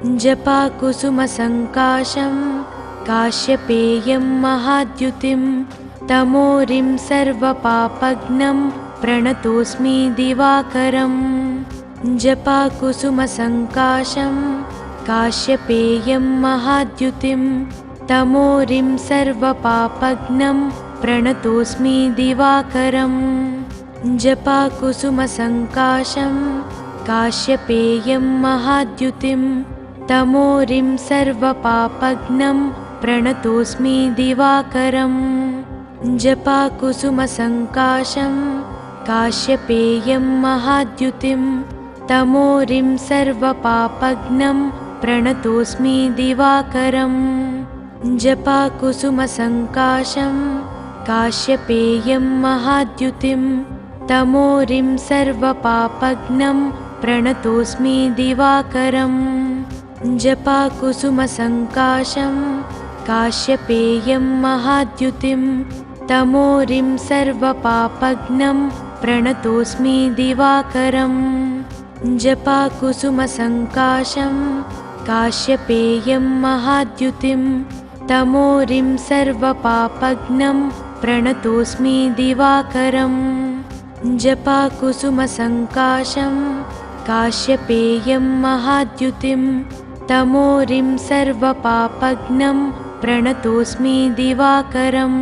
जपाकुसुमसङ्काशं काश्यपेयं महाद्युतिं तमोरिं सर्वपापघ्नं प्रणतोऽस्मि दिवाकरम्। जपाकुसुमसङ्काशं काश्यपेयं महाद्युतिं तमोरिं सर्वपापघ्नं प्रणतोऽस्मि दिवाकरम्। जपाकुसुमसङ्काशं काश्यपेयं महाद्युतिं तमोरिं सर्वपापघ्नं प्रणतोऽस्मि दिवाकरम्। जपाकुसुमसङ्काशं काश्यपेयं महाद्युतिं तमोरिं सर्वपापघ्नं प्रणतोऽस्मि दिवाकरम्। जपाकुसुमसङ्काशं काश्यपेयं महाद्युतिं तमोरिं सर्वपापघ्नं प्रणतोऽस्मि दिवाकरम्। जपाकुसुमसङ्काशं काश्यपेयं महाद्युतिं तमोरिं सर्वपापघ्नं प्रणतोऽस्मि दिवाकरम्। जपाकुसुमसङ्काशं काश्यपेयं महाद्युतिं तमोरिं सर्वपापघ्नं प्रणतोऽस्मि दिवाकरम्। जपाकुसुमसङ्काशं काश्यपेयं महाद्युतिं तमोरिं सर्वपापघ्नं प्रणतोऽस्मि दिवाकरम्।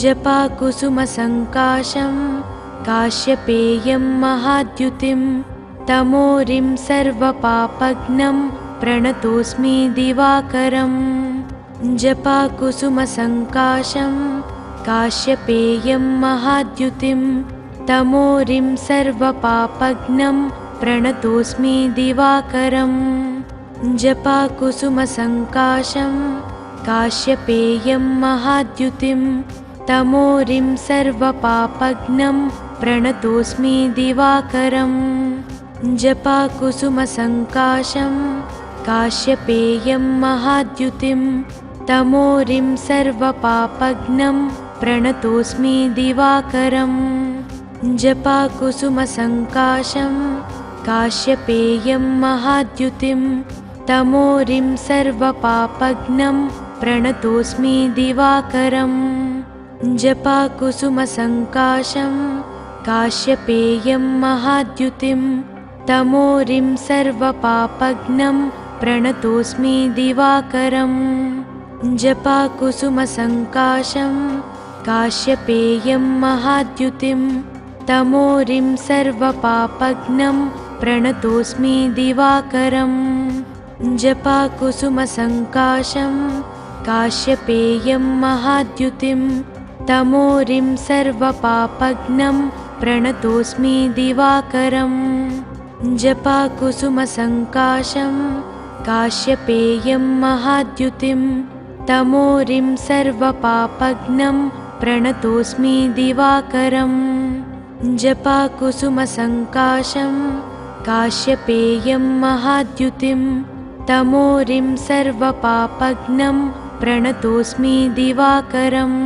जपाकुसुमसङ्काशं काश्यपेयं महाद्युतिं तमोरिं सर्वपापघ्नं प्रणतोऽस्मि दिवाकरम्। जपाकुसुमसङ्काशं काश्यपेयं महाद्युतिं तमोरिं सर्वपापघ्नं प्रणतोऽस्मि दिवाकरम्। जपाकुसुमसङ्काशं काश्यपेयं महाद्युतिं तमोरिं सर्वपापघ्नं प्रणतोऽस्मि दिवाकरम्। जपाकुसुमसङ्काशं काश्यपेयं महाद्युतिं तमोरिं सर्वपापघ्नं प्रणतोऽस्मि दिवाकरम्। जपाकुसुमसङ्काशं काश्यपेयं महाद्युतिं तमोरिं सर्वपापघ्नं प्रणतोऽस्मि दिवाकरम्। जपाकुसुमसङ्काशं काश्यपेयं महाद्युतिं तमोरिं सर्वपापघ्नं प्रणतोऽस्मि दिवाकरम्। जपाकुसुमसङ्काशं काश्यपेयं महाद्युतिं तमोरिं सर्वपापघ्नं प्रणतोऽस्मि दिवाकरम्। जपाकुसुमसङ्काशं काश्यपेयं महाद्युतिं तमोरिं सर्वपापघ्नं प्रणतोऽस्मि दिवाकरम्। जपाकुसुमसङ्काशं काश्यपेयं महाद्युतिं तमोरिं सर्वपापघ्नं प्रणतोऽस्मि दिवाकरम्। जपाकुसुमसङ्काशं काश्यपेयं महाद्युतिं तमोरिं सर्वपापघ्नं प्रणतोऽस्मि दिवाकरम्।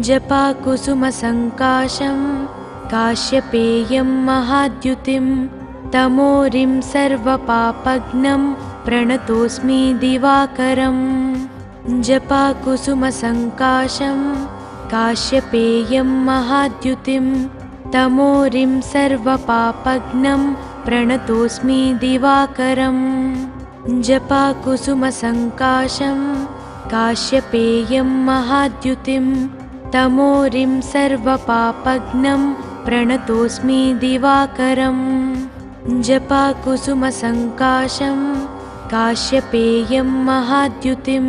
जपाकुसुमसङ्काशं काश्यपेयं महाद्युतिं तमोरिं सर्वपापघ्नं प्रणतोऽस्मि दिवाकरम्। जपाकुसुमसङ्काशं काश्यपेयं महाद्युतिं तमोरिं सर्वपापघ्नं प्रणतोऽस्मि दिवाकरम्। जपाकुसुमसङ्काशं काश्यपेयं महाद्युतिं तमोरिं सर्वपापघ्नं प्रणतोऽस्मि दिवाकरम्। जपाकुसुमसङ्काशं काश्यपेयं महाद्युतिं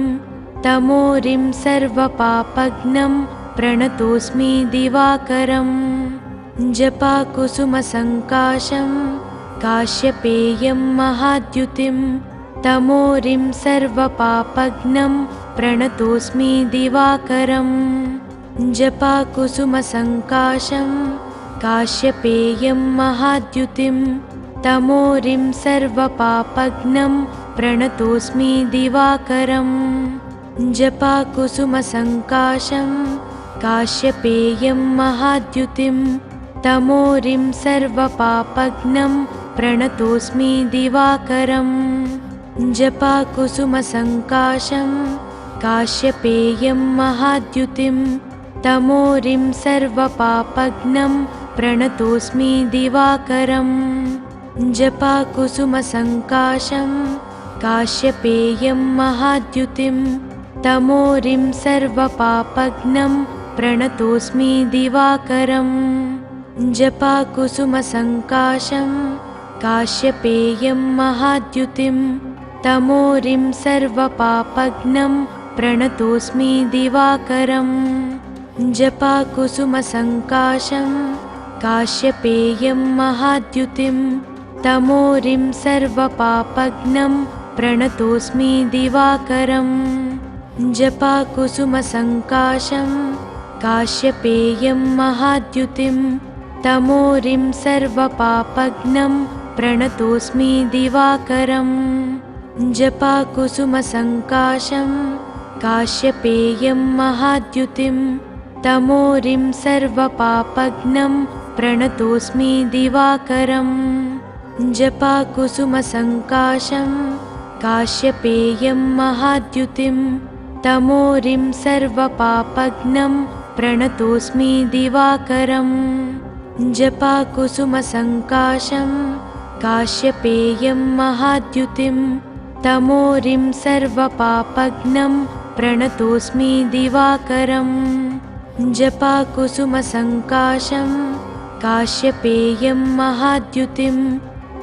तमोरिं सर्वपापघ्नं प्रणतोऽस्मि दिवाकरम्। जपाकुसुमसङ्काशं काश्यपेयं महाद्युतिं तमोरिं सर्वपापघ्नं प्रणतोऽस्मि दिवाकरम्। जपाकुसुमसङ्काशं काश्यपेयं महाद्युतिं तमोरिं सर्वपापघ्नं प्रणतोऽस्मि दिवाकरम्। जपाकुसुमसङ्काशं काश्यपेयं महाद्युतिं तमोरिं सर्वपापघ्नं प्रणतोऽस्मि दिवाकरम्। जपाकुसुमसङ्काशं काश्यपेयं महाद्युतिं तमोरिं सर्वपापघ्नं प्रणतोऽस्मि दिवाकरम् जपाकुसुमसङ्काशं काश्यपेयं महाद्युतिं तमोरिं सर्वपापघ्नं प्रणतोऽस्मि दिवाकरम् जपाकुसुमसङ्काशं काश्यपेयं महाद्युतिं तमोरिं सर्वपापघ्नं प्रणतोऽस्मि दिवाकरम् जपाकुसुमसङ्काशं काश्यपेयं महाद्युतिं तमोरिं सर्वपापघ्नं प्रणतोऽस्मि दिवाकरम् जपाकुसुमसङ्काशं काश्यपेयं महाद्युतिं तमोरिं सर्वपापघ्नं प्रणतोऽस्मि दिवाकरम् जपाकुसुमसङ्काशं काश्यपेयं महाद्युतिं तमोरिं सर्वपापघ्नं प्रणतोऽस्मि दिवाकरम् जपाकुसुमसङ्काशं काश्यपेयं महाद्युतिं तमोरिं सर्वपापघ्नं प्रणतोऽस्मि दिवाकरम् जपाकुसुमसङ्काशं काश्यपेयं महाद्युतिं तमोरिं सर्वपापघ्नं प्रणतोऽस्मि दिवाकरम् जपाकुसुमसङ्काशं काश्यपेयं महाद्युतिं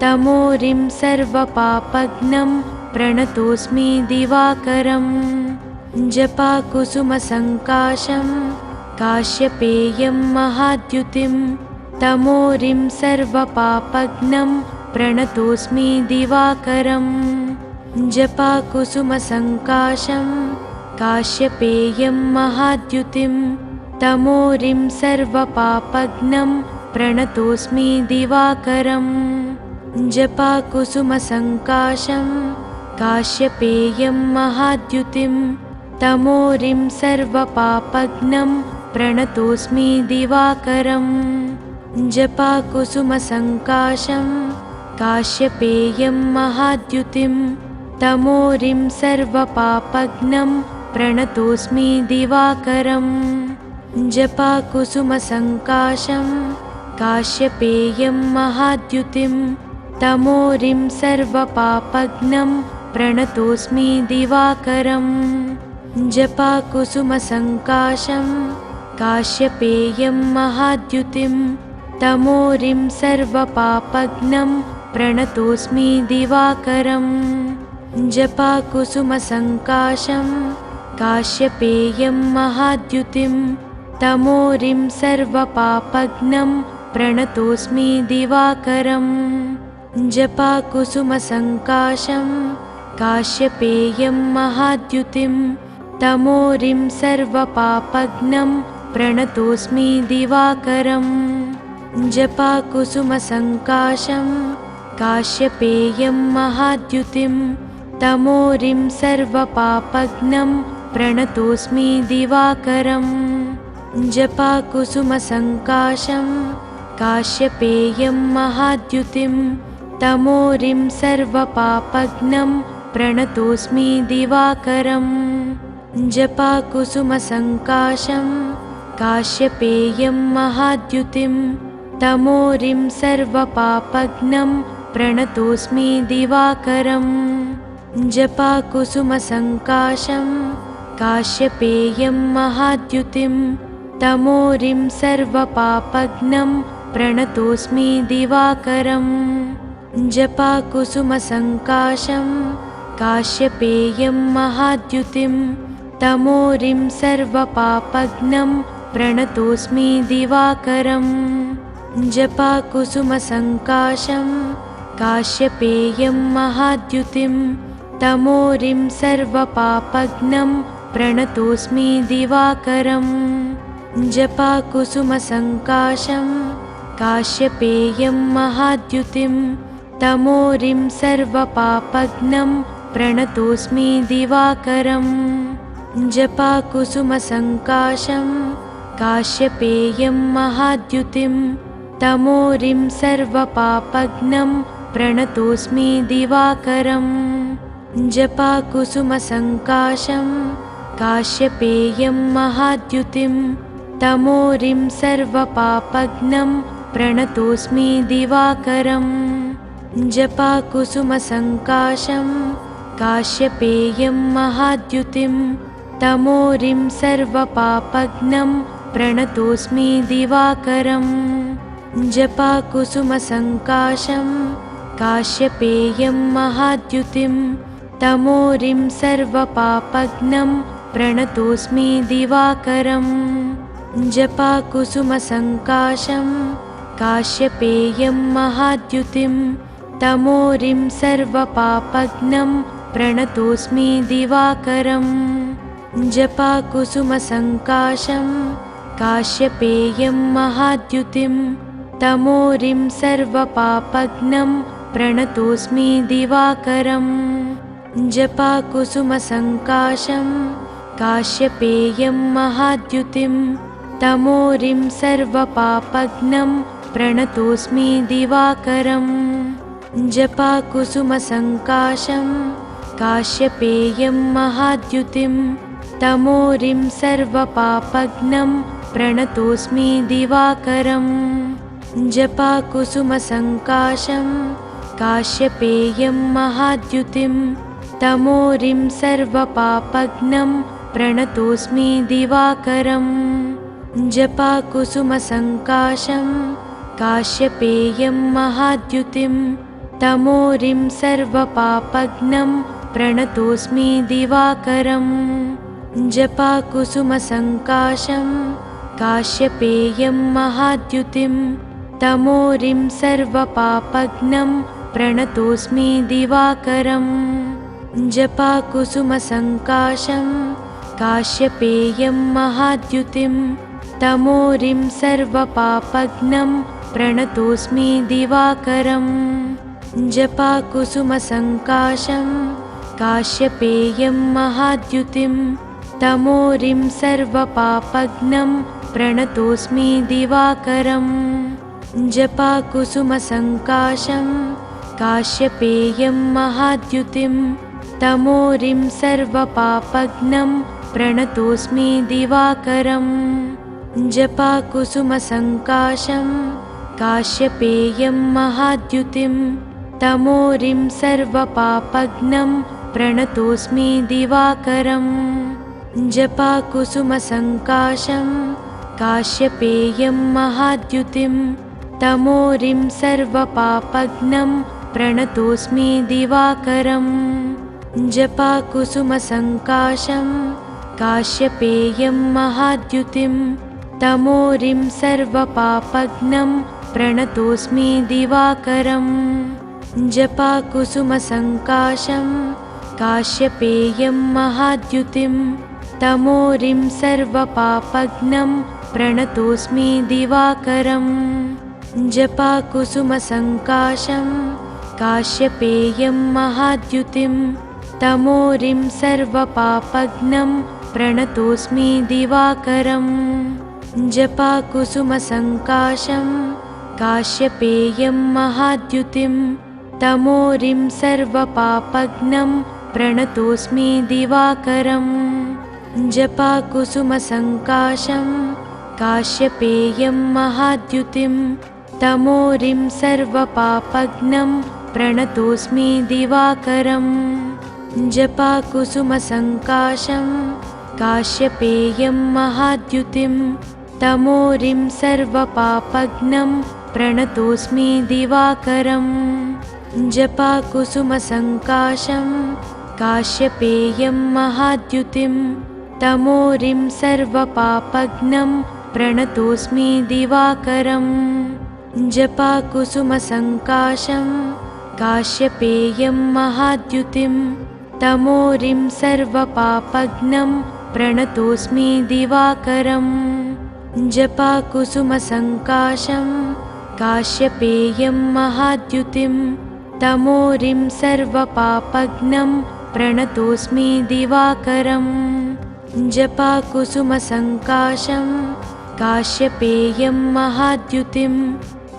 तमोरिं सर्वपापघ्नं प्रणतोऽस्मि दिवाकरम् जपाकुसुमसङ्काशं काश्यपेयं महाद्युतिं तमोरिं सर्वपापघ्नं प्रणतोऽस्मि दिवाकरम् जपाकुसुमसङ्काशं काश्यपेयं महाद्युतिं तमोरिं सर्वपापघ्नं प्रणतोऽस्मि दिवाकरम् जपाकुसुमसङ्काशं काश्यपेयं महाद्युतिं तमोरिं सर्वपापघ्नं प्रणतोऽस्मि दिवाकरम् जपाकुसुमसङ्काशं काश्यपेयं महाद्युतिं तमोरिं सर्वपापघ्नं प्रणतोऽस्मि दिवाकरम् जपाकुसुमसङ्काशं काश्यपेयं महाद्युतिं तमोरिं सर्वपापघ्नं प्रणतोऽस्मि दिवाकरम् जपाकुसुमसङ्काशं काश्यपेयं महाद्युतिं तमोरिं सर्वपापघ्नं प्रणतोऽस्मि दिवाकरम् जपाकुसुमसङ्काशं काश्यपेयं महाद्युतिं तमोरिं सर्वपापघ्नं प्रणतोऽस्मि दिवाकरम् जपाकुसुमसङ्काशं काश्यपेयं महाद्युतिं तमोरिं सर्वपापघ्नं प्रणतोऽस्मि दिवाकरम् जपाकुसुमसङ्काशं काश्यपेयं महाद्युतिं तमोरिं सर्वपापघ्नं प्रणतोऽस्मि दिवाकरम् जपाकुसुमसङ्काशं काश्यपेयं महाद्युतिं तमोरिं सर्वपापघ्नं प्रणतोऽस्मि दिवाकरम् जपाकुसुमसङ्काशं काश्यपेयं महाद्युतिं तमोरिं सर्वपापघ्नं प्रणतोऽस्मि दिवाकरम् जपाकुसुमसङ्काशं काश्यपेयं महाद्युतिं तमोरिं सर्वपापघ्नं प्रणतोऽस्मि दिवाकरम् जपाकुसुमसङ्काशं काश्यपेयं महाद्युतिं तमोरिं सर्वपापघ्नं प्रणतोऽस्मि दिवाकरम् जपाकुसुमसङ्काशं काश्यपेयं महाद्युतिं तमोरिं सर्वपापघ्नं प्रणतोऽस्मि दिवाकरम् जपाकुसुमसङ्काशं काश्यपेयं महाद्युतिं तमोरिं सर्वपापघ्नं प्रणतोऽस्मि दिवाकरम् जपाकुसुमसङ्काशं काश्यपेयं महाद्युतिं तमोरिं सर्वपापघ्नं प्रणतोऽस्मि दिवाकरम् जपाकुसुमसङ्काशं काश्यपेयं महाद्युतिं तमोरिं सर्वपापघ्नं प्रणतोऽस्मि दिवाकरम् जपाकुसुमसङ्काशं काश्यपेयं महाद्युतिं तमोरिं सर्वपापघ्नं प्रणतोऽस्मि दिवाकरम् जपाकुसुमसङ्काशं काश्यपेयं महाद्युतिं तमोरिं सर्वपापघ्नं प्रणतोऽस्मि दिवाकरम् जपाकुसुमसङ्काशं काश्यपेयं महाद्युतिं तमोरिं सर्वपापघ्नं प्रणतोऽस्मि दिवाकरम् जपाकुसुमसङ्काशं काश्यपेयं महाद्युतिं तमोरिं सर्वपापघ्नं प्रणतोऽस्मि दिवाकरम् जपाकुसुमसङ्काशं काश्यपेयं महाद्युतिं तमोरिं सर्वपापघ्नं प्रणतोऽस्मि दिवाकरम् जपाकुसुमसङ्काशं काश्यपेयं महाद्युतिं तमोरिं सर्वपापघ्नं प्रणतोऽस्मि दिवाकरम् जपाकुसुमसङ्काशं काश्यपेयं महाद्युतिं तमोरिं सर्वपापघ्नं प्रणतोऽस्मि दिवाकरम् जपाकुसुमसङ्काशं काश्यपेयं महाद्युतिं तमोरिं सर्वपापघ्नं प्रणतोऽस्मि दिवाकरम् जपाकुसुमसङ्काशं काश्यपेयं महाद्युतिं तमोरिं सर्वपापघ्नं प्रणतोऽस्मि दिवाकरम् जपाकुसुमसङ्काशं काश्यपेयं महाद्युतिं तमोरिं सर्वपापघ्नं प्रणतोऽस्मि दिवाकरम् जपाकुसुमसङ्काशं काश्यपेयं महाद्युतिं तमोरिं सर्वपापघ्नं प्रणतोऽस्मि दिवाकरम् जपाकुसुमसङ्काशं काश्यपेयं महाद्युतिं तमोरिं सर्वपापघ्नं प्रणतोऽस्मि दिवाकरम् जपाकुसुमसङ्काशं काश्यपेयं महाद्युतिं तमोरिं सर्वपापघ्नं प्रणतोऽस्मि दिवाकरम् जपाकुसुमसङ्काशं काश्यपेयं महाद्युतिं तमोरिं सर्वपापघ्नं प्रणतोऽस्मि दिवाकरम् जपाकुसुमसङ्काशं काश्यपेयं महाद्युतिं तमोरिं सर्वपापघ्नं प्रणतोऽस्मि दिवाकरम् जपाकुसुमसङ्काशं काश्यपेयं महाद्युतिं तमोरिं सर्वपापघ्नं प्रणतोऽस्मि दिवाकरम् जपाकुसुमसङ्काशं काश्यपेयं महाद्युतिं तमोरिं सर्वपापघ्नं प्रणतोऽस्मि दिवाकरम् जपाकुसुमसङ्काशं काश्यपेयं महाद्युतिं तमोरिं सर्वपापघ्नं प्रणतोऽस्मि दिवाकरम् जपाकुसुमसङ्काशं काश्यपेयं महाद्युतिं तमोरिं सर्वपापघ्नं प्रणतोऽस्मि दिवाकरम् जपाकुसुमसङ्काशं काश्यपेयं महाद्युतिं तमोरिं सर्वपापघ्नं प्रणतोऽस्मि दिवाकरम् जपाकुसुमसङ्काशं काश्यपेयं महाद्युतिं तमोरिं सर्वपापघ्नं प्रणतोऽस्मि दिवाकरम् जपाकुसुमसङ्काशं काश्यपेयं महाद्युतिं तमोरिं सर्वपापघ्नं प्रणतोऽस्मि दिवाकरम् जपाकुसुमसङ्काशं काश्यपेयं महाद्युतिं तमोरिं सर्वपापघ्नं प्रणतोऽस्मि दिवाकरम् जपाकुसुमसङ्काशं काश्यपेयं महाद्युतिं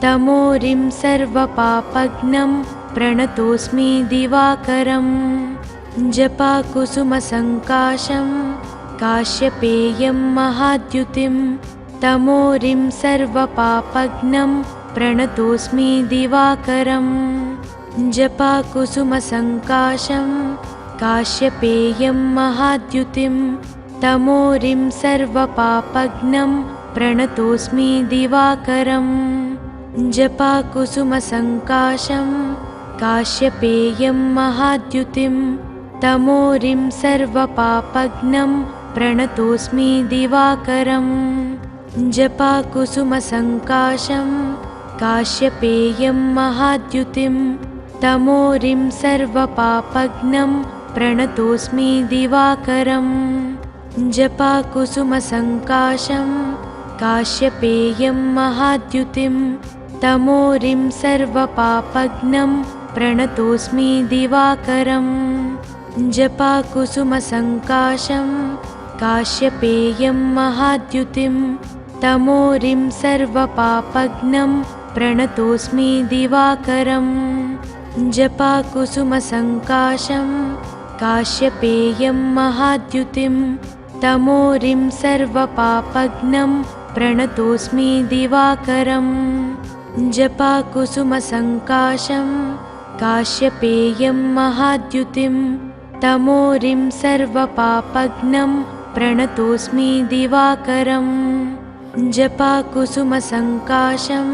तमोरिं सर्वपापघ्नं प्रणतोऽस्मि दिवाकरम् जपाकुसुमसङ्काशं काश्यपेयं महाद्युतिं तमोरिं सर्वपापघ्नं प्रणतोऽस्मि दिवाकरम् जपाकुसुमसङ्काशं काश्यपेयं महाद्युतिं तमोरिं सर्वपापघ्नं प्रणतोऽस्मि दिवाकरम् जपाकुसुमसङ्काशं काश्यपेयं महाद्युतिं तमोरिं सर्वपापघ्नं प्रणतोऽस्मि दिवाकरम् जपाकुसुमसङ्काशं काश्यपेयं महाद्युतिं तमोरिं सर्वपापघ्नं प्रणतोऽस्मि दिवाकरम् जपाकुसुमसङ्काशं काश्यपेयं महाद्युतिं तमोरिं सर्वपापघ्नं प्रणतोऽस्मि दिवाकरम् जपाकुसुमसङ्काशं काश्यपेयं महाद्युतिं तमोरिं सर्वपापघ्नं प्रणतोऽस्मि दिवाकरम् जपाकुसुमसङ्काशं काश्यपेयं महाद्युतिं तमोरिं सर्वपापघ्नं प्रणतोऽस्मि दिवाकरम् जपाकुसुमसङ्काशं काश्यपेयं महाद्युतिं तमोरिं सर्वपापघ्नं प्रणतोऽस्मि दिवाकरम् जपाकुसुमसङ्काशं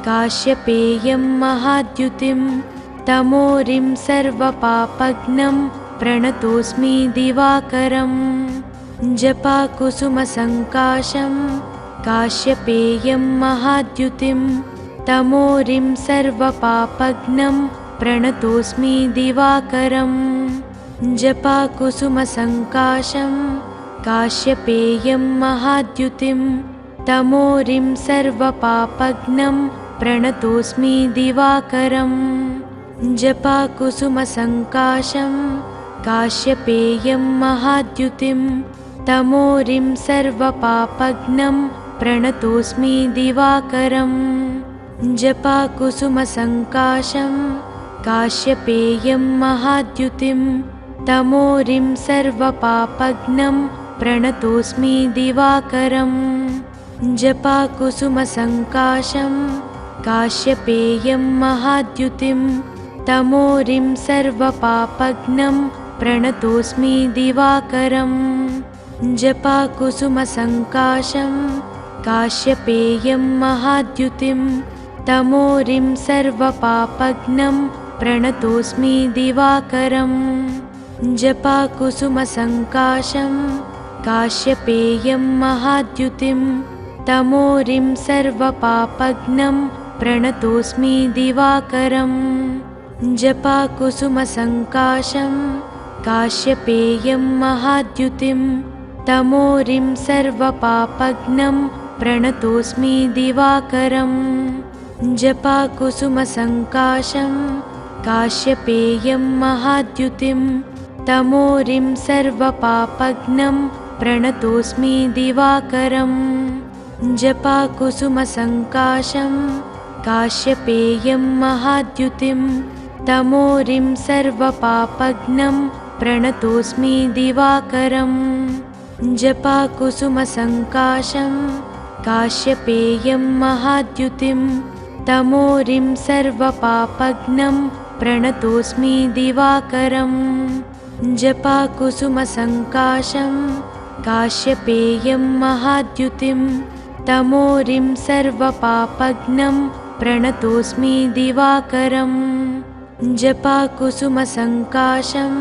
काश्यपेयं महाद्युतिं तमोरिं सर्वपापघ्नं प्रणतोऽस्मि दिवाकरम् जपाकुसुमसङ्काशं काश्यपेयं महाद्युतिं तमोरिं सर्वपापघ्नं प्रणतोऽस्मि दिवाकरम् जपाकुसुमसङ्काशं काश्यपेयं महाद्युतिं तमोरिं सर्वपापघ्नं प्रणतोऽस्मि दिवाकरम् जपाकुसुमसङ्काशं काश्यपेयं महाद्युतिं तमोरिं सर्वपापघ्नं प्रणतोऽस्मि दिवाकरम् जपाकुसुमसङ्काशं काश्यपेयं महाद्युतिं तमोरिं सर्वपापघ्नं प्रणतोऽस्मि दिवाकरम् जपाकुसुमसङ्काशं काश्यपेयं महाद्युतिं तमोरिं सर्वपापघ्नं प्रणतोऽस्मि दिवाकरम् जपाकुसुमसङ्काशं काश्यपेयं महाद्युतिं तमोरिं सर्वपापघ्नं प्रणतोऽस्मि दिवाकरम् जपाकुसुमसङ्काशं काश्यपेयं महाद्युतिं तमोरिं सर्वपापघ्नं प्रणतोऽस्मि दिवाकरम् जपाकुसुमसङ्काशं काश्यपेयं महाद्युतिं तमोरिं सर्वपापघ्नं प्रणतोऽस्मि दिवाकरम् जपाकुसुमसङ्काशं काश्यपेयं महाद्युतिं तमोरिं सर्वपापघ्नं प्रणतोऽस्मि दिवाकरम् जपाकुसुमसङ्काशं काश्यपेयं महाद्युतिं तमोरिं सर्वपापघ्नं प्रणतोऽस्मि दिवाकरम् जपाकुसुमसङ्काशं काश्यपेयं महाद्युतिं तमोरिं सर्वपापघ्नं प्रणतोऽस्मि दिवाकरम् जपाकुसुमसङ्काशं काश्यपेयं महाद्युतिं तमोरिं सर्वपापघ्नं प्रणतोऽस्मि दिवाकरम् जपाकुसुमसङ्काशं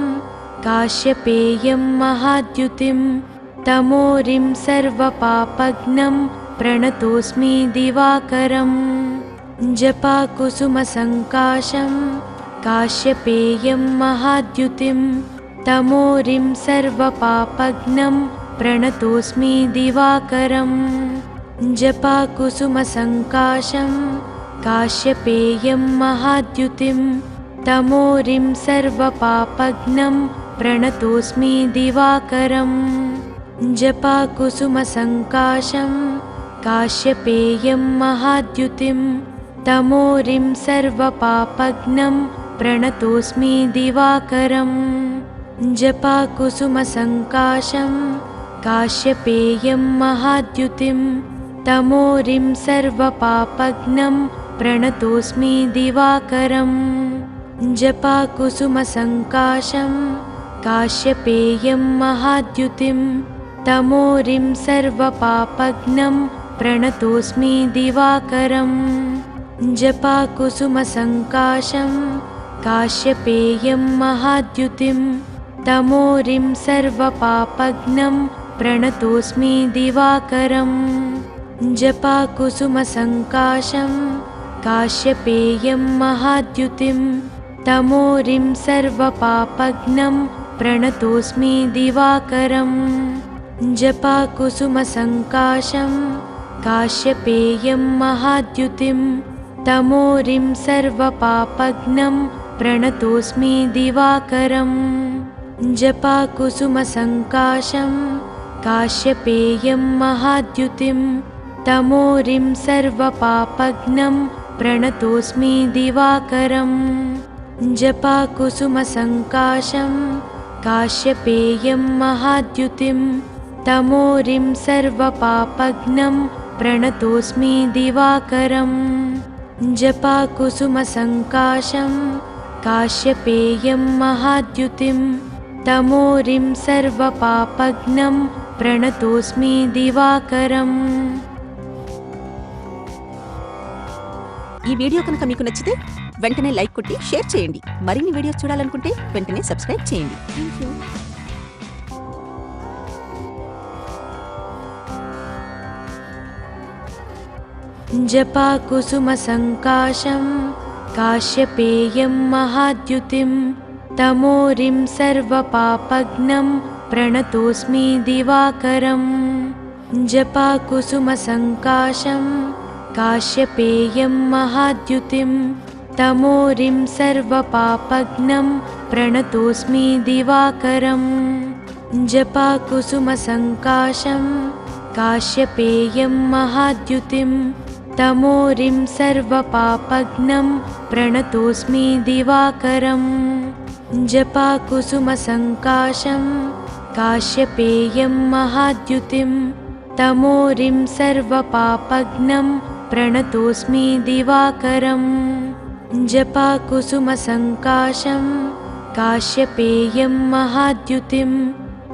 काश्यपेयं महाद्युतिं तमोरिं सर्वपापघ्नं प्रणतोऽस्मि दिवाकरम् जपाकुसुमसङ्काशं काश्यपेयं महाद्युतिं तमोरिं सर्वपापघ्नं प्रणतोऽस्मि दिवाकरम् जपाकुसुमसङ्काशं काश्यपेयं महाद्युतिं तमोरिं सर्वपापघ्नं प्रणतोऽस्मि दिवाकरम् जपाकुसुमसङ्काशं काश्यपेयं महाद्युतिं तमोरिं सर्वपापघ्नं प्रणतोऽस्मि दिवाकरम् जपाकुसुमसङ्काशं काश्यपेयं महाद्युतिं तमोरिं सर्वपापघ्नं प्रणतोऽस्मि दिवाकरम् जपाकुसुमसङ्काशं काश्यपेयं महाद्युतिं तमोरिं सर्वपापघ्नं प्रणतोऽस्मि दिवाकरम् जपाकुसुमसङ्काशं काश्यपेयं महाद्युतिं तमोरिं सर्वपापघ्नं प्रणतोऽस्मि दिवाकरम् जपाकुसुमसङ्काशं काश्यपेयं महाद्युतिं तमोरिं सर्वपापघ्नं प्रणतोऽस्मि दिवाकरम् जपाकुसुमसङ्काशं काश्यपेयं महाद्युतिं तमोरिं सर्वपापघ्नं प्रणतोऽस्मि दिवाकरम् जपाकुसुमसङ्काशं काश्यपेयं महाद्युतिं तमोरिं सर्वपापघ्नं प्रणतोऽस्मि दिवाकरम् जपाकुसुमसङ्काशं काश्यपेयं महाद्युतिं तमोरिं सर्वपापघ्नं प्रणतोऽस्मि दिवाकरम् जपाकुसुमसङ्काशं काश्यपेयं महाद्युतिं तमोरिं सर्वपापघ्नं प्रणतोऽस्मि दिवाकरम्। ఈ వీడియో కనుక మీకు నచ్చితే వెంటనే లైక్ కొట్టి షేర్ చేయండి. మరిన్ని వీడియోస్ చూడాలనుకుంటే వెంటనే సబ్స్క్రైబ్ చేయండి. థాంక్యూ. जपाकुसुमसङ्काशं काश्यपेयं महाद्युतिं तमोरिं सर्वपापघ्नं प्रणतोऽस्मि दिवाकरम् जपाकुसुमसङ्काशं काश्यपेयं महाद्युतिं तमोरिं सर्वपापघ्नं प्रणतोऽस्मि दिवाकरम् जपाकुसुमसङ्काशं काश्यपेयं महाद्युतिं तमोरिं सर्वपापघ्नं प्रणतोऽस्मि दिवाकरम् जपाकुसुमसङ्काशं काश्यपेयं महाद्युतिं तमोरिं सर्वपापघ्नं प्रणतोऽस्मि दिवाकरम् जपाकुसुमसङ्काशं काश्यपेयं महाद्युतिं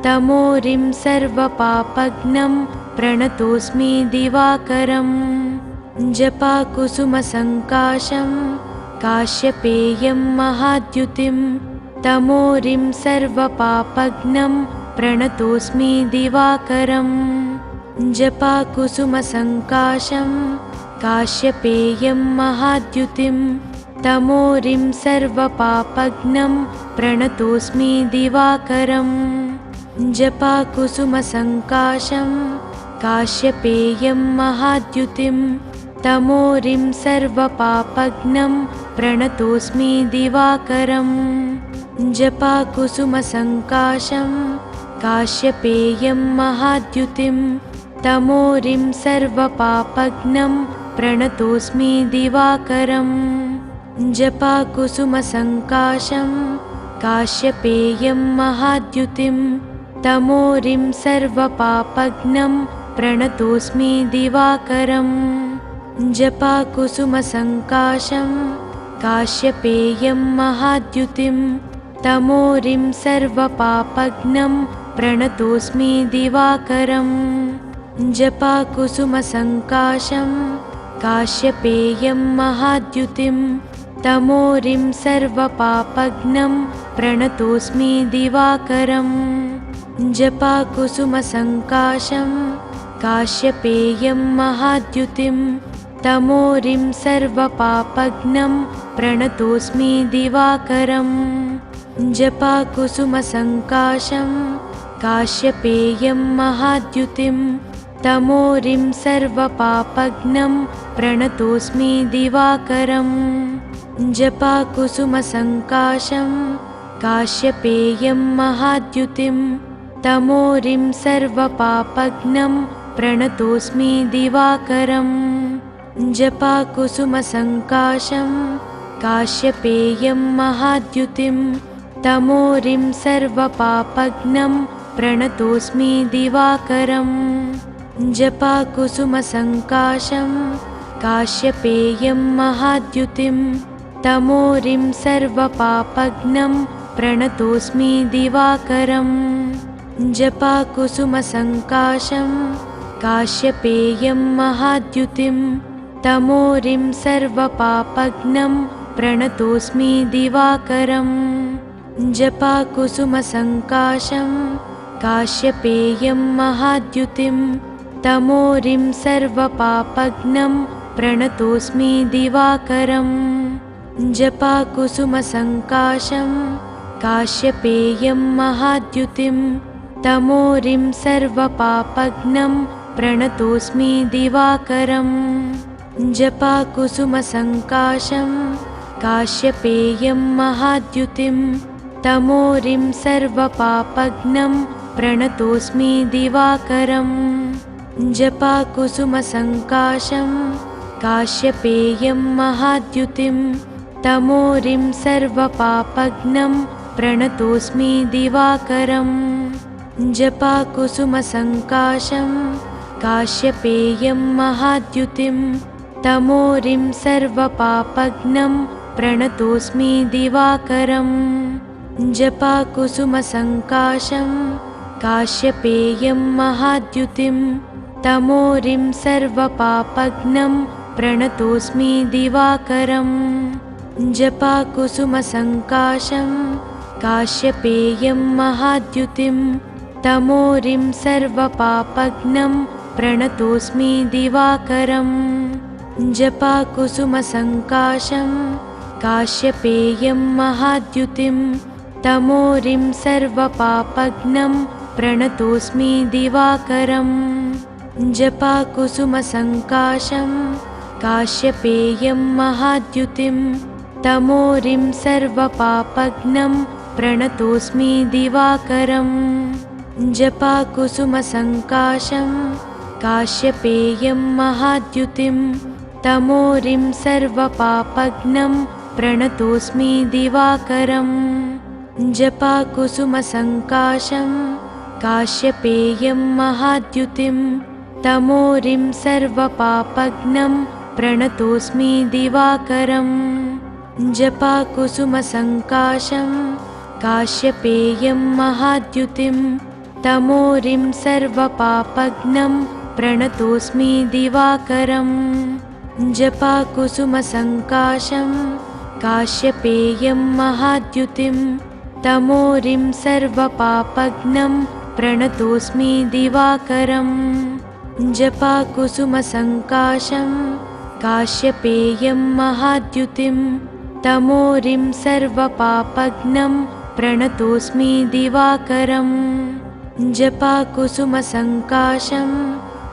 तमोरिं सर्वपापघ्नं प्रणतोऽस्मि दिवाकरम् जपाकुसुमसङ्काशं काश्यपेयं महाद्युतिं तमोरिं सर्वपापघ्नं प्रणतोऽस्मि दिवाकरम् जपाकुसुमसङ्काशं काश्यपेयं महाद्युतिं तमोरिं सर्वपापघ्नं प्रणतोऽस्मि दिवाकरम् जपाकुसुमसङ्काशं काश्यपेयं महाद्युतिं तमोरिं सर्वपापघ्नं प्रणतोऽस्मि दिवाकरम् जपाकुसुमसङ्काशं काश्यपेयं महाद्युतिं तमोरिं सर्वपापघ्नं प्रणतोऽस्मि दिवाकरम् जपाकुसुमसङ्काशं काश्यपेयं महाद्युतिं तमोरिं सर्वपापघ्नं प्रणतोऽस्मि दिवाकरम् जपाकुसुमसङ्काशं काश्यपेयं महाद्युतिं तमोरिं सर्वपापघ्नं प्रणतोऽस्मि दिवाकरम् जपाकुसुमसङ्काशं काश्यपेयं महाद्युतिं तमोरिं सर्वपापघ्नं प्रणतोऽस्मि दिवाकरम् जपाकुसुमसङ्काशं काश्यपेयं महाद्युतिं तमोरिं सर्वपापघ्नं प्रणतोऽस्मि दिवाकरम् जपाकुसुमसङ्काशं काश्यपेयं महाद्युतिं तमोरिं सर्वपापघ्नं प्रणतोऽस्मि दिवाकरम् जपाकुसुमसङ्काशं काश्यपेयं महाद्युतिं तमोरिं सर्वपापघ्नं प्रणतोऽस्मि दिवाकरम् जपाकुसुमसङ्काशं काश्यपेयं महाद्युतिं तमोरिं सर्वपापघ्नं प्रणतोऽस्मि दिवाकरम् जपाकुसुमसङ्काशं काश्यपेयं महाद्युतिं तमोरिं सर्वपापघ्नं प्रणतोऽस्मि दिवाकरम् जपाकुसुमसङ्काशं काश्यपेयं महाद्युतिं तमोरिं सर्वपापघ्नं प्रणतोऽस्मि दिवाकरम् जपाकुसुमसङ्काशं काश्यपेयं महाद्युतिं तमोरिं सर्वपापघ्नं प्रणतोऽस्मि दिवाकरम् जपाकुसुमसङ्काशं काश्यपेयं महाद्युतिं तमोरिं सर्वपापघ्नं प्रणतोऽस्मि दिवाकरम् जपाकुसुमसङ्काशं काश्यपेयं महाद्युतिं तमोरिं सर्वपापघ्नं प्रणतोऽस्मि दिवाकरम् जपाकुसुमसङ्काशं काश्यपेयं महाद्युतिं तमोरिं सर्वपापघ्नं प्रणतोऽस्मि दिवाकरम् जपाकुसुमसङ्काशं काश्यपेयं महाद्युतिं तमोरिं सर्वपापघ्नं प्रणतोऽस्मि दिवाकरम् जपाकुसुमसङ्काशं काश्यपेयं महाद्युतिं तमोरिं सर्वपापघ्नं प्रणतोऽस्मि दिवाकरम् जपाकुसुमसङ्काशं काश्यपेयं महाद्युतिं तमोरिं सर्वपापघ्नं प्रणतोऽस्मि दिवाकरम् जपाकुसुमसङ्काशं काश्यपेयं महाद्युतिं तमोरिं सर्वपापघ्नं प्रणतोऽस्मि दिवाकरम् जपाकुसुमसङ्काशं काश्यपेयं महाद्युतिं तमोरिं सर्वपापघ्नं प्रणतोऽस्मि दिवाकरम् जपाकुसुमसङ्काशं काश्यपेयं महाद्युतिं तमोरिं सर्वपापघ्नं प्रणतोऽस्मि दिवाकरम् जपाकुसुमसङ्काशं काश्यपेयं महाद्युतिं तमोरिं सर्वपापघ्नं प्रणतोऽस्मि दिवाकरम् जपाकुसुमसङ्काशं काश्यपेयं महाद्युतिं तमोरिं सर्वपापघ्नं प्रणतोऽस्मि दिवाकरम् जपाकुसुमसङ्काशं काश्यपेयं महाद्युतिं तमोरिं सर्वपापघ्नं प्रणतोऽस्मि दिवाकरम् जपाकुसुमसङ्काशं काश्यपेयं महाद्युतिं तमोरिं सर्वपापघ्नं प्रणतोऽस्मि दिवाकरम् जपाकुसुमसङ्काशं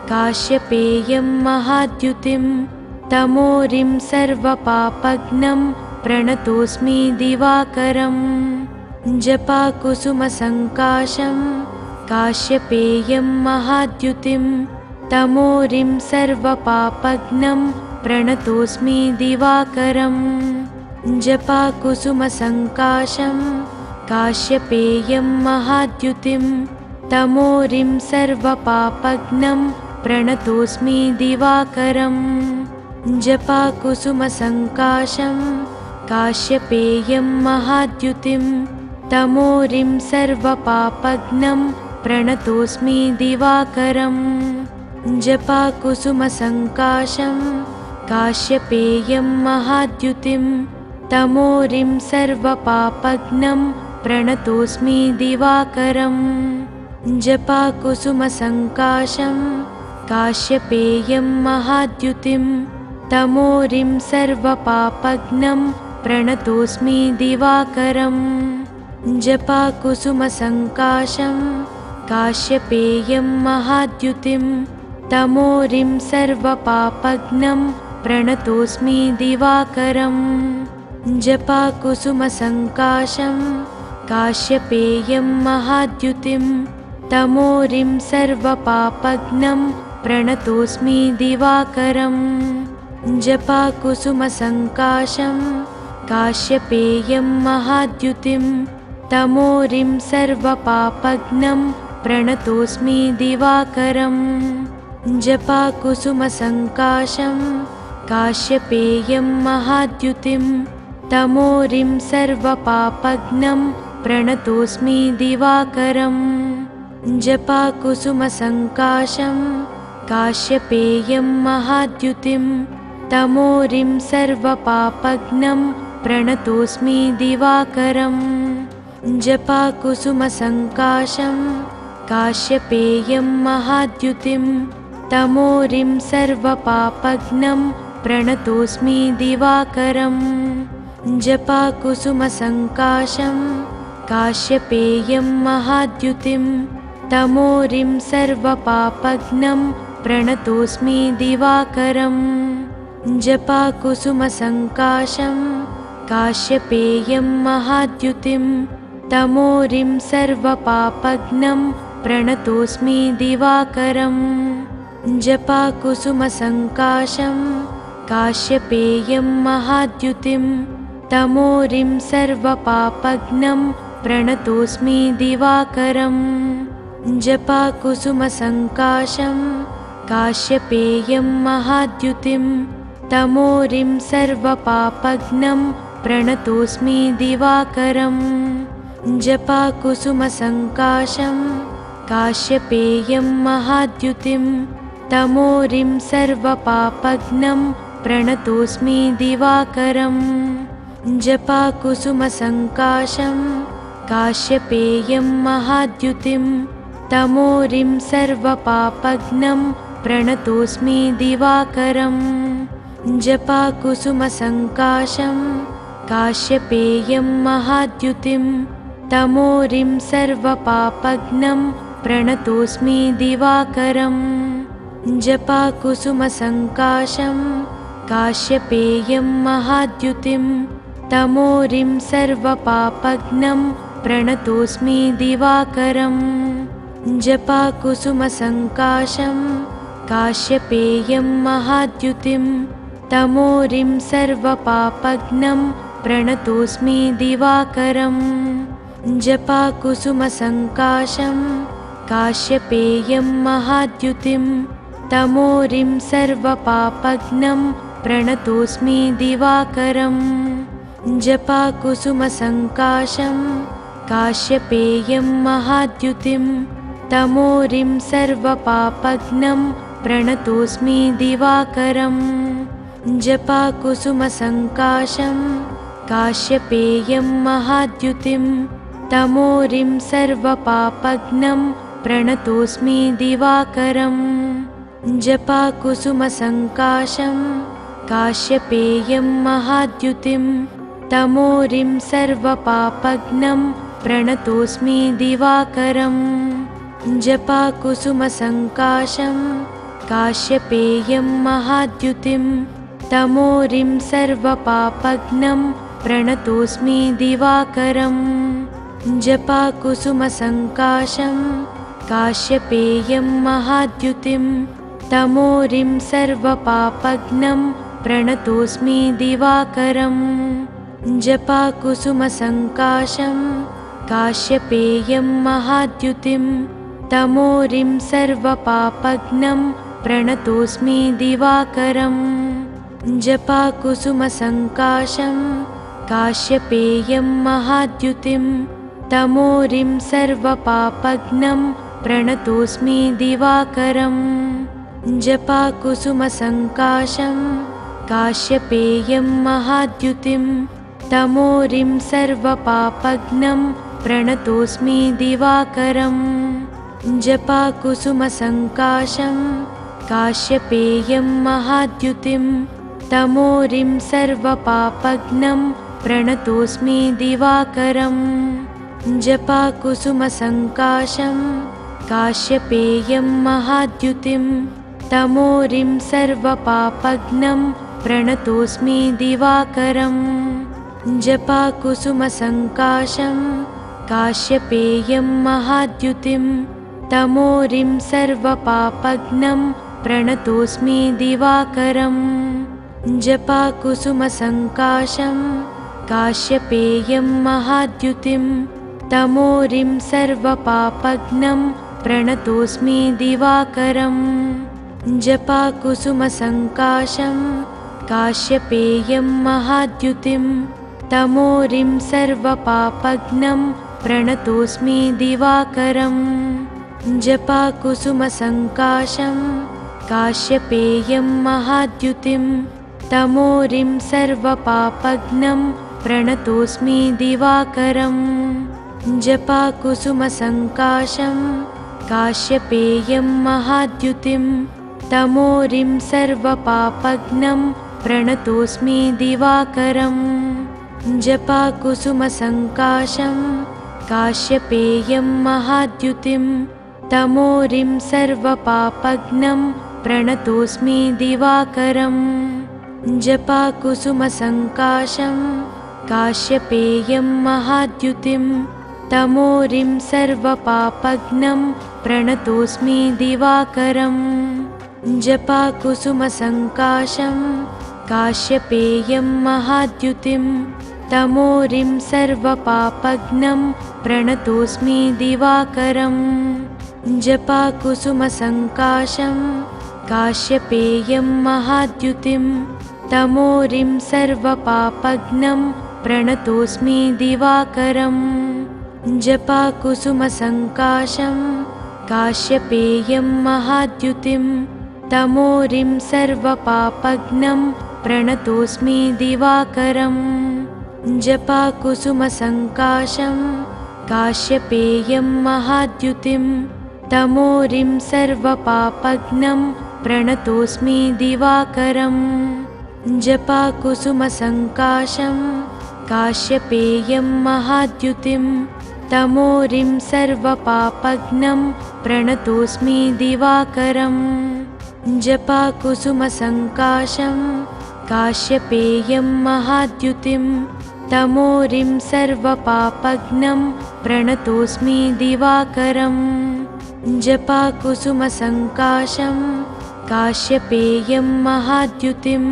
काश्यपेयं महाद्युतिं तमोरिं सर्वपापघ्नं प्रणतोऽस्मि दिवाकरम् जपाकुसुमसङ्काशं काश्यपेयं महाद्युतिं तमोरिं सर्वपापघ्नं प्रणतोऽस्मि दिवाकरम् जपाकुसुमसङ्काशं काश्यपेयं महाद्युतिं तमोरिं सर्वपापघ्नं प्रणतोऽस्मि दिवाकरम् जपाकुसुमसङ्काशं काश्यपेयं महाद्युतिं तमोरिं सर्वपापघ्नं प्रणतोऽस्मि दिवाकरम् जपाकुसुमसङ्काशं काश्यपेयं महाद्युतिं तमोरिं सर्वपापघ्नं प्रणतोऽस्मि दिवाकरम् जपाकुसुमसङ्काशं काश्यपेयं महाद्युतिं तमोरिं सर्वपापघ्नं प्रणतोऽस्मि दिवाकरम् जपाकुसुमसङ्काशं काश्यपेयं महाद्युतिं तमोरिं सर्वपापघ्नं प्रणतोऽस्मि दिवाकरम् जपाकुसुमसङ्काशं काश्यपेयं महाद्युतिं तमोरिं सर्वपापघ्नं प्रणतोऽस्मि दिवाकरम् जपाकुसुमसङ्काशं काश्यपेयं महाद्युतिं तमोरिं सर्वपापघ्नं प्रणतोऽस्मि दिवाकरम् जपाकुसुमसङ्काशं काश्यपेयं महाद्युतिं तमोरिं सर्वपापघ्नं प्रणतोऽस्मि दिवाकरम् जपाकुसुमसङ्काशं काश्यपेयं महाद्युतिं तमोरिं सर्वपापघ्नं प्रणतोऽस्मि दिवाकरम् जपाकुसुमसङ्काशं काश्यपेयं महाद्युतिं तमोरिं सर्वपापघ्नं प्रणतोऽस्मि दिवाकरम् जपाकुसुमसङ्काशं काश्यपेयं महाद्युतिं तमोरिं सर्वपापघ्नं प्रणतोऽस्मि दिवाकरम् जपाकुसुमसङ्काशं काश्यपेयं महाद्युतिं तमोरिं सर्वपापघ्नं प्रणतोऽस्मि दिवाकरम् जपाकुसुमसङ्काशं काश्यपेयं महाद्युतिं तमोरिं सर्वपापघ्नं प्रणतोऽस्मि दिवाकरम् जपाकुसुमसङ्काशं काश्यपेयं महाद्युतिं तमोरिं सर्वपापघ्नं प्रणतोऽस्मि दिवाकरम् जपाकुसुमसङ्काशं काश्यपेयं महाद्युतिं तमोरिं सर्वपापघ्नं प्रणतोऽस्मि दिवाकरम् जपाकुसुमसङ्काशं काश्यपेयं महाद्युतिं तमोरिं सर्वपापघ्नं प्रणतोऽस्मि दिवाकरम् जपाकुसुमसङ्काशं काश्यपेयं महाद्युतिं तमोरिं सर्वपापघ्नं प्रणतोऽस्मि दिवाकरम् जपाकुसुमसङ्काशं काश्यपेयं महाद्युतिं तमोरिं सर्वपापघ्नं प्रणतोऽस्मि दिवाकरम् जपाकुसुमसङ्काशं काश्यपेयं महाद्युतिं तमोरिं सर्वपापघ्नं प्रणतोऽस्मि दिवाकरम् जपाकुसुमसङ्काशं काश्यपेयं महाद्युतिं तमोरिं सर्वपापघ्नं प्रणतोऽस्मि दिवाकरम् जपाकुसुमसङ्काशं काश्यपेयं महाद्युतिं तमोरिं सर्वपापघ्नं प्रणतोऽस्मि दिवाकरम् जपाकुसुमसङ्काशं काश्यपेयं महाद्युतिं तमोरिं सर्वपापघ्नं प्रणतोऽस्मि दिवाकरम् जपाकुसुमसङ्काशं काश्यपेयं महाद्युतिं तमोरिं सर्वपापघ्नं प्रणतोऽस्मि दिवाकरम् जपाकुसुमसङ्काशं काश्यपेयं महाद्युतिं तमोरिं सर्वपापघ्नं प्रणतोऽस्मि दिवाकरम् जपाकुसुमसङ्काशं काश्यपेयं महाद्युतिं तमोरिं सर्वपापघ्नं प्रणतोऽस्मि दिवाकरम् जपाकुसुमसङ्काशं काश्यपेयं महाद्युतिं तमोरिं सर्वपापघ्नं प्रणतोऽस्मि दिवाकरम् जपाकुसुमसङ्काशं काश्यपेयं महाद्युतिं तमोरिं सर्वपापघ्नं प्रणतोऽस्मि दिवाकरम् जपाकुसुमसङ्काशं काश्यपेयं महाद्युतिं तमोरिं सर्वपापघ्नं प्रणतोऽस्मि दिवाकरम् जपाकुसुमसङ्काशं काश्यपेयं महाद्युतिं तमोरिं सर्वपापघ्नं प्रणतोऽस्मि दिवाकरम् जपाकुसुमसङ्काशं काश्यपेयं महाद्युतिं तमोरिं सर्वपापघ्नं प्रणतोऽस्मि दिवाकरम् जपाकुसुमसङ्काशं काश्यपेयं महाद्युतिं तमोरिं सर्वपापघ्नं प्रणतोऽस्मि दिवाकरम् जपाकुसुमसङ्काशं काश्यपेयं महाद्युतिं तमोरिं सर्वपापघ्नं प्रणतोऽस्मि दिवाकरं। जपाकुसुमसङ्काशं काश्यपेयं महाद्युतिं तमोरिं सर्वपापघ्नं प्रणतोऽस्मि दिवाकरं। जपाकुसुमसङ्काशं काश्यपेयं महाद्युतिं तमोरिं सर्वपापघ्नं प्रणतोऽस्मि दिवाकरं। जपाकुसुमसङ्काशं काश्यपेयं महाद्युतिं तमोरिं सर्वपापघ्नं प्रणतोऽस्मि दिवाकरं। जपाकुसुमसङ्काशं काश्यपेयं महाद्युतिं तमोरिं सर्वपापघ्नं प्रणतोऽस्मि दिवाकरं। जपाकुसुमसङ्काशं काश्यपेयं महाद्युतिं तमोरिं सर्वपापघ्नं प्रणतोऽस्मि दिवाकरं। जपाकुसुमसङ्काशं काश्यपेयं महाद्युतिं तमोरिं सर्वपापघ्नं प्रणतोऽस्मि दिवाकरं। जपाकुसुमसङ्काशं काश्यपेयं महाद्युतिं तमोरिं सर्वपापघ्नं प्रणतोऽस्मि दिवाकरं। जपाकुसुमसङ्काशं काश्यपेयं महाद्युतिं तमोरिं सर्वपापघ्नं प्रणतोऽस्मि दिवाकरं। जपाकुसुमसङ्काशं काश्यपेयं महाद्युतिं तमोरिं सर्वपापघ्नं प्रणतोऽस्मि दिवाकरं। जपाकुसुमसङ्काशं काश्यपेयं महाद्युतिं तमोरिं सर्वपापघ्नं प्रणतोऽस्मि दिवाकरं। जपाकुसुमसङ्काशं काश्यपेयं महाद्युतिं तमोरिं सर्वपापघ्नं प्रणतोऽस्मि दिवाकरं। जपाकुसुमसङ्काशं काश्यपेयं महाद्युतिं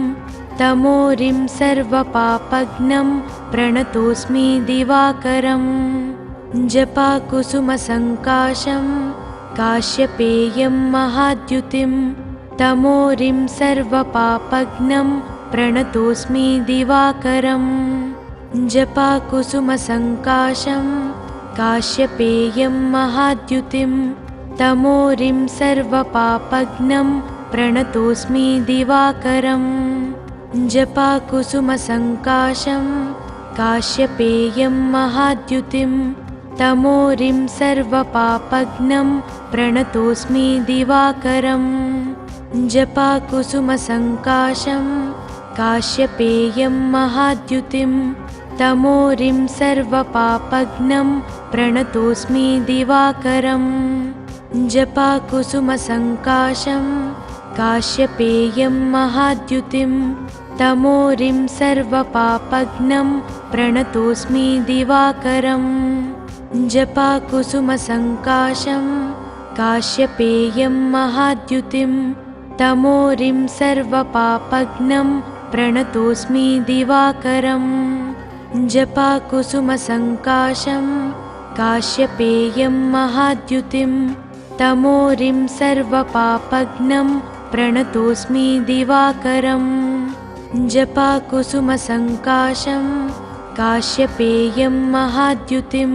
तमोरिं सर्वपापघ्नं प्रणतोऽस्मि दिवाकरं। जपाकुसुमसङ्काशं काश्यपेयं महाद्युतिं तमोरिं सर्वपापघ्नं प्रणतोऽस्मि दिवाकरं। जपाकुसुमसङ्काशं काश्यपेयं महाद्युतिं तमोरिं सर्वपापघ्नं प्रणतोऽस्मि दिवाकरं। जपाकुसुमसङ्काशं काश्यपेयं महाद्युतिं तमोरिं सर्वपापघ्नं प्रणतोऽस्मि दिवाकरं। जपाकुसुमसङ्काशं काश्यपेयं महाद्युतिं तमोरिं सर्वपापघ्नं प्रणतोऽस्मि दिवाकरं। जपाकुसुमसङ्काशं काश्यपेयं महाद्युतिं तमोरिं सर्वपापघ्नं प्रणतोऽस्मि दिवाकरं। जपाकुसुमसङ्काशं काश्यपेयं महाद्युतिं तमोरिं सर्वपापघ्नं प्रणतोऽस्मि दिवाकरं। जपाकुसुमसङ्काशं काश्यपेयं महाद्युतिं तमोरिं सर्वपापघ्नं प्रणतोऽस्मि दिवाकरं। जपाकुसुमसङ्काशं काश्यपेयं महाद्युतिं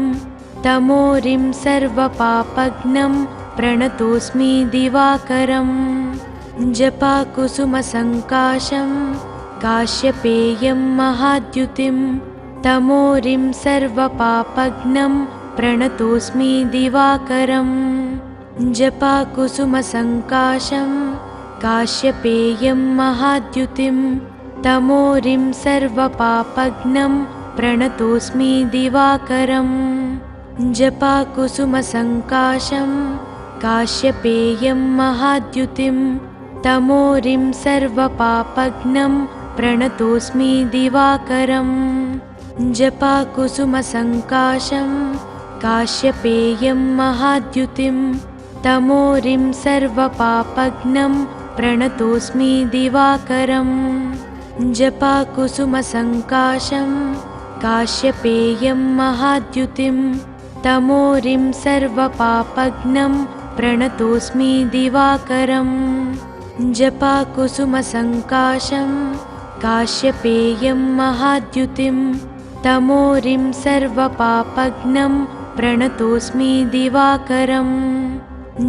तमोरिं सर्वपापघ्नं प्रणतोऽस्मि दिवाकरं। जपाकुसुमसङ्काशं काश्यपेयं महाद्युतिं तमोरिं सर्वपापघ्नं प्रणतोऽस्मि दिवाकरं। जपाकुसुमसङ्काशं काश्यपेयं महाद्युतिं तमोरिं सर्वपापघ्नं प्रणतोऽस्मि दिवाकरं। जपाकुसुमसङ्काशं काश्यपेयं महाद्युतिं तमोरिं सर्वपापघ्नं प्रणतोऽस्मि दिवाकरं। जपाकुसुमसङ्काशं काश्यपेयं महाद्युतिं तमोरिं सर्वपापघ्नं प्रणतोऽस्मि दिवाकरं। जपाकुसुमसङ्काशं काश्यपेयं महाद्युतिं तमोरिं सर्वपापघ्नं प्रणतोऽस्मि दिवाकरम् जपाकुसुमसङ्काशं काश्यपेयं महाद्युतिं तमोरिं सर्वपापघ्नं प्रणतोऽस्मि दिवाकरम्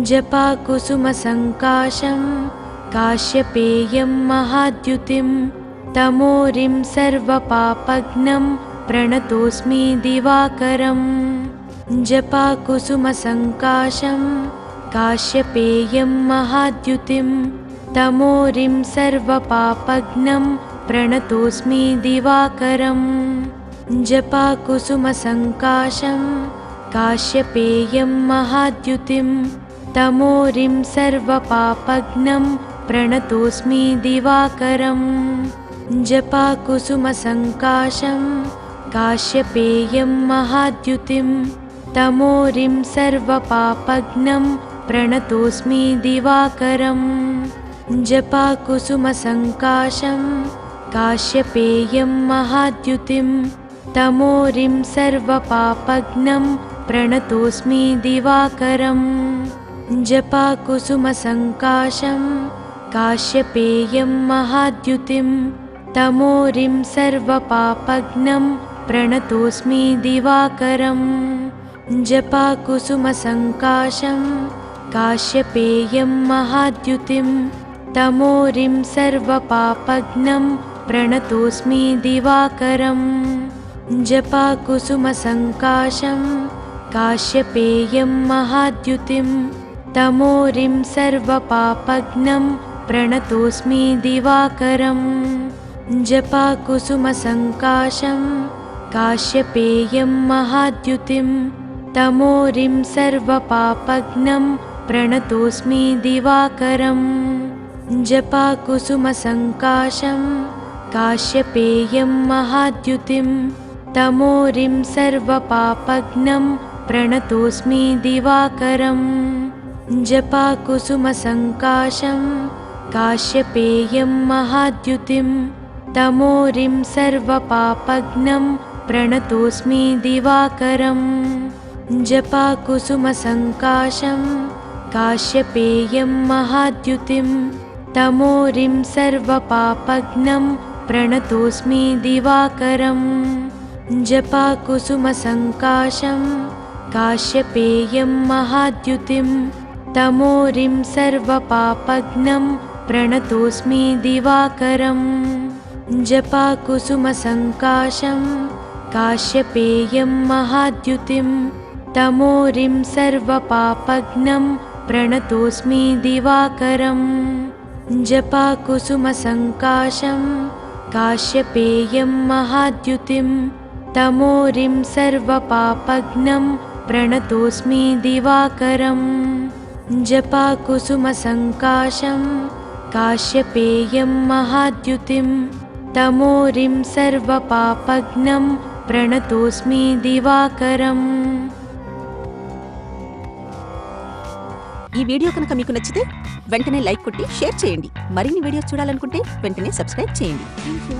जपाकुसुमसङ्काशं काश्यपेयं महाद्युतिं तमोरिं सर्वपापघ्नं प्रणतोऽस्मि दिवाकरम् जपाकुसुमसङ्काशं काश्यपेयं महाद्युतिं तमोरिं सर्वपापघ्नं प्रणतोऽस्मि दिवाकरम् जपाकुसुमसङ्काशं काश्यपेयं महाद्युतिं तमोरिं सर्वपापघ्नं प्रणतोऽस्मि दिवाकरम् जपाकुसुमसङ्काशं काश्यपेयं महाद्युतिं तमोरिं सर्वपापघ्नं प्रणतोऽस्मि दिवाकरम् जपाकुसुमसङ्काशं काश्यपेयं महाद्युतिं तमोरिं सर्वपापघ्नं प्रणतोऽस्मि दिवाकरम् जपाकुसुमसङ्काशं काश्यपेयं महाद्युतिं तमोरिं सर्वपापघ्नं प्रणतोऽस्मि दिवाकरम् जपाकुसुमसङ्काशं काश्यपेयं महाद्युतिं तमोरिं सर्वपापघ्नं प्रणतोऽस्मि दिवाकरम् जपाकुसुमसङ्काशं काश्यपेयं महाद्युतिं तमोरिं सर्वपापघ्नं प्रणतोऽस्मि दिवाकरम् जपाकुसुमसङ्काशं काश्यपेयं महाद्युतिं तमोरिं सर्वपापघ्नं प्रणतोऽस्मि दिवाकरम् जपाकुसुमसङ्काशं काश्यपेयं महाद्युतिं तमोरिं सर्वपापघ्नं प्रणतोऽस्मि दिवाकरम् जपाकुसुमसङ्काशं काश्यपेयं महाद्युतिं तमोरिं सर्वपापघ्नं प्रणतोऽस्मि दिवाकरम् जपाकुसुमसङ्काशं काश्यपेयं महाद्युतिं तमोरिं सर्वपापघ्नं प्रणतोऽस्मि दिवाकरम् जपाकुसुमसङ्काशं काश्यपेयं महाद्युतिं तमोरिं सर्वपापघ्नं प्रणतोऽस्मि दिवाकरम् जपाकुसुमसङ्काशं काश्यपेयं महाद्युतिं तमोरिं सर्वपापघ्नं प्रणतोऽस्मि दिवाकरम् जपाकुसुमसङ्काशं काश्यपेयं महाद्युतिं तमोरिं सर्वपापघ्नं प्रणतोऽस्मि दिवाकरम् जपाकुसुमसङ्काशं काश्यपेयं महाद्युतिं तमोरिं सर्वपापघ्नं प्रणतोऽस्मि दिवाकरम् ఈ వీడియో కనుక మీకు నచ్చితే వెంటనే లైక్ కొట్టి షేర్ చేయండి. మరిన్ని వీడియోస్ చూడాలనుకుంటే వెంటనే సబ్స్క్రైబ్ చేయండి. థాంక్యూ.